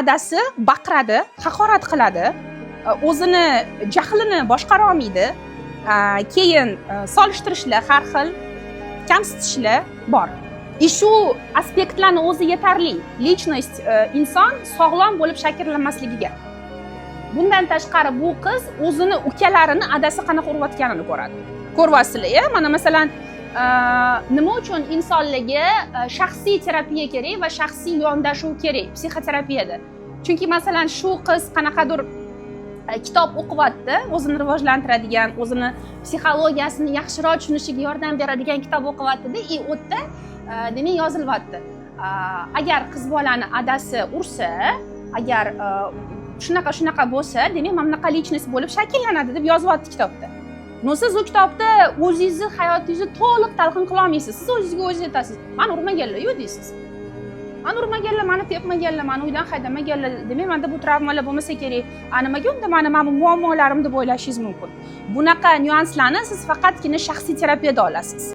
adasi baqiradi, haqorat qiladi, o'zini jahlini boshqara olmaydi, keyin solishtirishlar, har xil kamsitishlar bor. Shu aspektlarni o'zi yetarli lичность inson sog'lom bo'lib shakllanmasligiga. Bundan tashqari bu qiz o'zini ukalarini adasi qanaqa urayotganini ko'radi. Ko'ryapsizlar, mana masalan, nima uchun insonlarga shaxsiy terapiya kerak va shaxsiy yondashuv kerak psixoterapiyada? Chunki masalan shu qiz qanaqadir kitob o'qiyapti, o'zini rivojlantiradigan, o'zini psixologiyasini yaxshiroq tushunishiga yordam beradigan kitob o'qiyapti-da, u yerda demak yozilyapti. Agar qiz bolani adasi ursa, agar shunaqa bo'lsa, demak mana bunaqa lичность bo'lib shakllanadi deb yozyapti kitobda. Siz u kitobda o'zingizni hayotingizni to'liq talqin qila olmaysiz. Siz o'zingizga o'zingiz aytasiz, "Men urmaganlar-yu" deysiz. "Men urmaganlar, meni tepmaganlar, meni uydan haydamaganlar, demak menda bu travmalar bo'lmasa kerak. Nimaga unda meni muammolarim deb o'ylashingiz mumkin." Bunaqa nyuanslarni siz faqatgina shaxsiy terapiyada olasiz.